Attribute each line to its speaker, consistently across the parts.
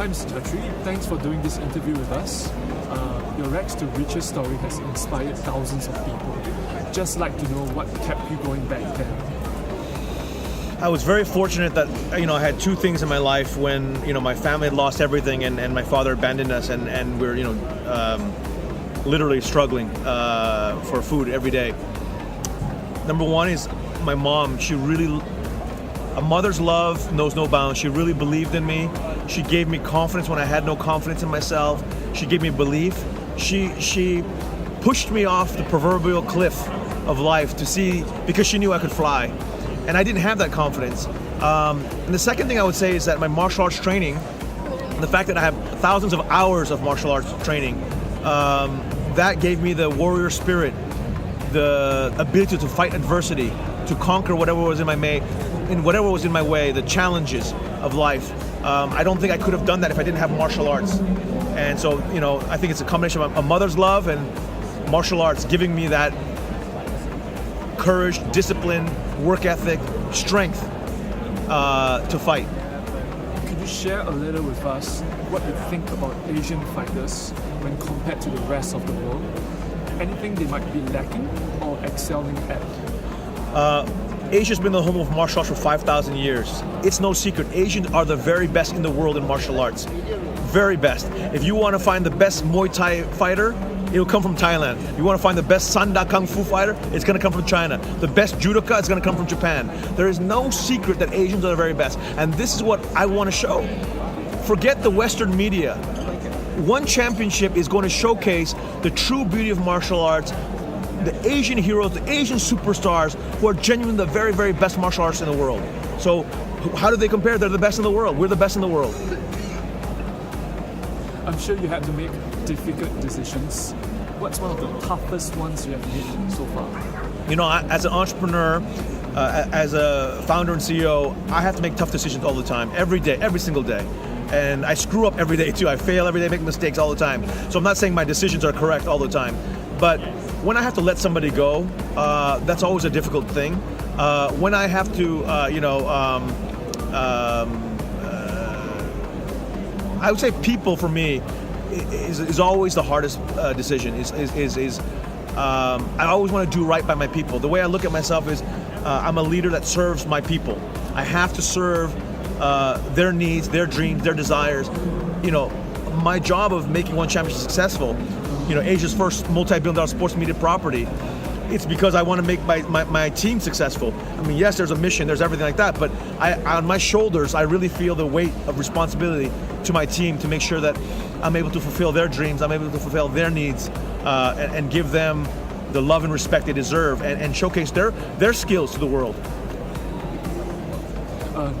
Speaker 1: times, Chatri. Thanks for doing this interview with us. Your rags to riches story has inspired thousands of people. Just like to know what kept you going back then.
Speaker 2: I was very fortunate that I had two things in my life when my family had lost everything and my father abandoned us and we're literally struggling for food every day. Number one is my mom. A mother's love knows no bounds. She really believed in me. She gave me confidence when I had no confidence in myself. She gave me belief. She pushed me off the proverbial cliff of life because she knew I could fly. And I didn't have that confidence. And the second thing I would say is that my martial arts training, the fact that I have thousands of hours of martial arts training, that gave me the warrior spirit, the ability to fight adversity, to conquer whatever was in my way, the challenges of life. I don't think I could have done that if I didn't have martial arts. And so, I think it's a combination of a mother's love and martial arts giving me that courage, discipline, work ethic, strength to fight.
Speaker 1: Could you share a little with us what you think about Asian fighters when compared to the rest of the world? Anything they might be lacking or excelling at?
Speaker 2: Asia's been the home of martial arts for 5,000 years. It's no secret. Asians are the very best in the world in martial arts. Very best. If you want to find the best Muay Thai fighter, it'll come from Thailand. You want to find the best Sanda Kung Fu fighter, it's going to come from China. The best judoka, it's going to come from Japan. There is no secret that Asians are the very best. And this is what I want to show. Forget the Western media. One championship is going to showcase the true beauty of martial arts, the Asian heroes, the Asian superstars who are genuinely the very, very best martial artists in the world. So how do they compare? They're the best in the world. We're the best in the world.
Speaker 1: I'm sure you had to make difficult decisions. What's one of the toughest ones you have made so far?
Speaker 2: As an entrepreneur, as a founder and CEO, I have to make tough decisions all the time, every day, every single day. And I screw up every day too. I fail every day, make mistakes all the time. So I'm not saying my decisions are correct all the time. But when I have to let somebody go, that's always a difficult thing. When I have to, I would say people for me is always the hardest decision. I always want to do right by my people. The way I look at myself is I'm a leader that serves my people. I have to serve their needs, their dreams, their desires. My job of making One Championship successful, Asia's first multi-billion-dollar sports media property, it's because I want to make my team successful. I mean, yes, there's a mission, there's everything like that, but on my shoulders, I really feel the weight of responsibility to my team to make sure that I'm able to fulfill their dreams, I'm able to fulfill their needs, and give them the love and respect they deserve, and showcase their skills to the world.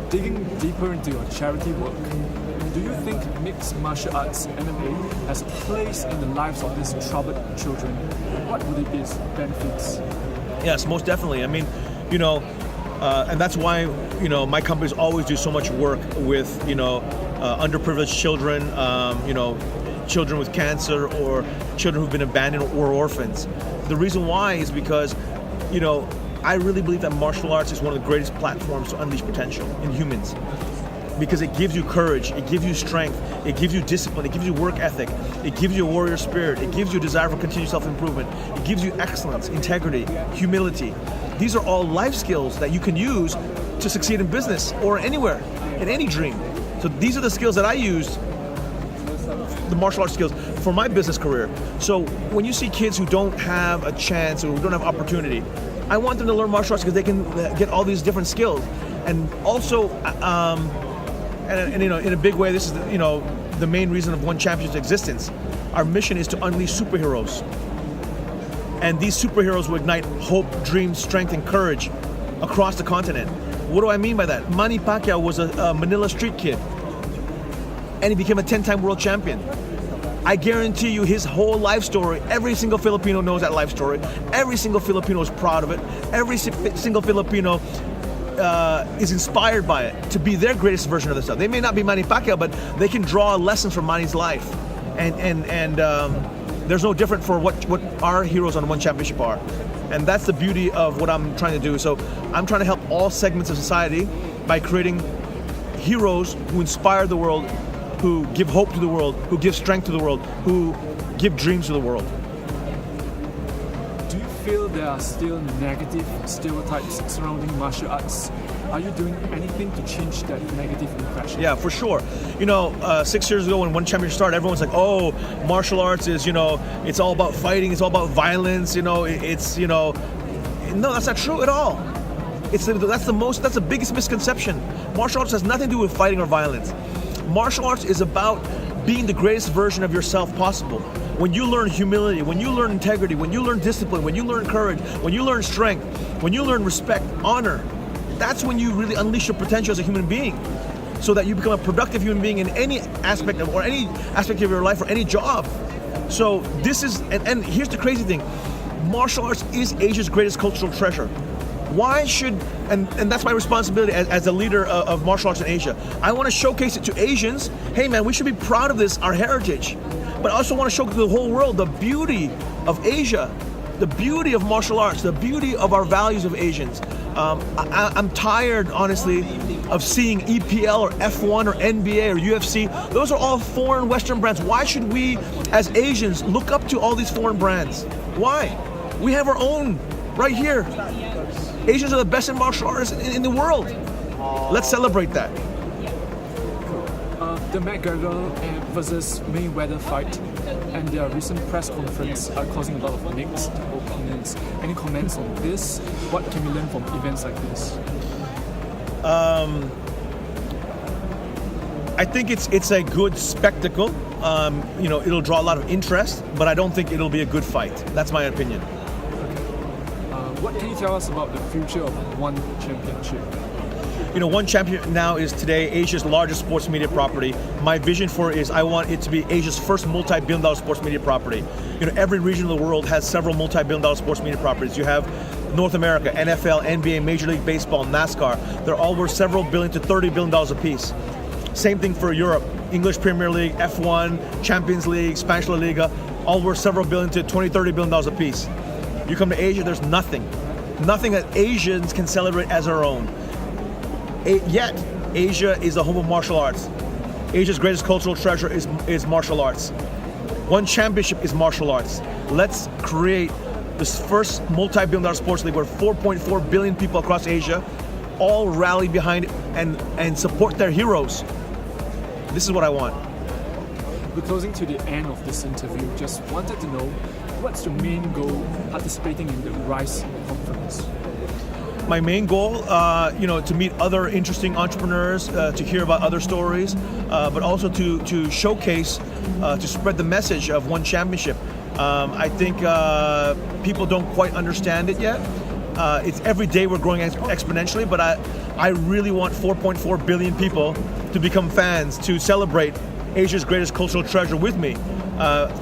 Speaker 1: Digging deeper into your charity work, do you think mixed martial arts MMA has a place in the lives of these troubled children? What would it be its benefits?
Speaker 2: Yes, most definitely. I mean, and that's why my companies always do so much work with underprivileged children, children with cancer or children who've been abandoned or orphans. The reason why is because I really believe that martial arts is one of the greatest platforms to unleash potential in humans, because it gives you courage, it gives you strength, it gives you discipline, it gives you work ethic, it gives you a warrior spirit, it gives you a desire for continued self-improvement, it gives you excellence, integrity, humility. These are all life skills that you can use to succeed in business or anywhere, in any dream. So these are the skills that I used, the martial arts skills, for my business career. So when you see kids who don't have a chance or who don't have opportunity, I want them to learn martial arts because they can get all these different skills. And also, in a big way, this is the main reason of One Championship's existence. Our mission is to unleash superheroes, and these superheroes will ignite hope, dreams, strength, and courage across the continent. What do I mean by that? Manny Pacquiao was a Manila street kid, and he became a 10-time world champion. I guarantee you his whole life story, every single Filipino knows that life story. Every single Filipino is proud of it. Every single Filipino is inspired by it to be their greatest version of themselves. They may not be Manny Pacquiao, but they can draw lessons from Manny's life. And there's no different for what our heroes on One Championship are. And that's the beauty of what I'm trying to do. So I'm trying to help all segments of society by creating heroes who inspire the world who give hope to the world, who give strength to the world, who give dreams to the world.
Speaker 1: Do you feel there are still negative stereotypes surrounding martial arts? Are you doing anything to change that negative impression?
Speaker 2: Yeah, for sure. 6 years ago when One Championship started, everyone's like, oh, martial arts is, it's all about fighting, it's all about violence, no, that's not true at all. That's the biggest misconception. Martial arts has nothing to do with fighting or violence. Martial arts is about being the greatest version of yourself possible. When you learn humility, when you learn integrity, when you learn discipline, when you learn courage, when you learn strength, when you learn respect, honor, that's when you really unleash your potential as a human being, so that you become a productive human being in any aspect of your life or any job. So this is, and here's the crazy thing, martial arts is Asia's greatest cultural treasure. Why should, and that's my responsibility as a leader of martial arts in Asia. I want to showcase it to Asians. Hey man, we should be proud of this, our heritage. But I also want to show to the whole world the beauty of Asia, the beauty of martial arts, the beauty of our values of Asians. I'm tired, honestly, of seeing EPL or F1 or NBA or UFC. Those are all foreign Western brands. Why should we, as Asians, look up to all these foreign brands? Why? We have our own right here. Asians are the best in martial arts in the world. Let's celebrate that.
Speaker 1: The McGregor versus Mayweather fight and their recent press conference are causing a lot of mixed opinions. Any comments on this? What can we learn from events like this?
Speaker 2: I think it's a good spectacle. It'll draw a lot of interest, but I don't think it'll be a good fight. That's my opinion.
Speaker 1: What can you tell us about the future of One Championship?
Speaker 2: One Championship now is today Asia's largest sports media property. My vision for it is I want it to be Asia's first multi-billion-dollar sports media property. Every region of the world has several multi-billion-dollar sports media properties. You have North America, NFL, NBA, Major League Baseball, NASCAR. They're all worth several billion to $30 billion a piece. Same thing for Europe. English Premier League, F1, Champions League, Spanish La Liga, all worth several billion to $20, $30 billion a piece. You come to Asia, there's nothing that Asians can celebrate as our own. Yet, Asia is the home of martial arts. Asia's greatest cultural treasure is martial arts. One Championship is martial arts. Let's create this first multi-billion-dollar sports league where 4.4 billion people across Asia all rally behind it and support their heroes. This is what I want.
Speaker 1: We're closing to the end of this interview. Just wanted to know, what's your main goal participating in the RISE conference?
Speaker 2: My main goal, to meet other interesting entrepreneurs, to hear about other stories, but also to showcase, to spread the message of One Championship. I think people don't quite understand it yet. It's every day we're growing exponentially, but I really want 4.4 billion people to become fans, to celebrate Asia's greatest cultural treasure with me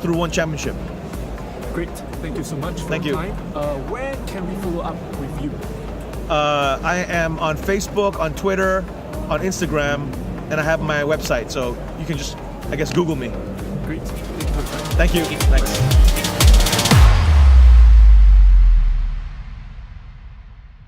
Speaker 2: through One Championship.
Speaker 1: Great, thank you so much for
Speaker 2: Thank
Speaker 1: your
Speaker 2: you.
Speaker 1: time. Where can we follow up with you?
Speaker 2: I am on Facebook, on Twitter, on Instagram, and I have my website, so you can just, Google me.
Speaker 1: Great, thank you for your time.
Speaker 2: Thank you. Thanks.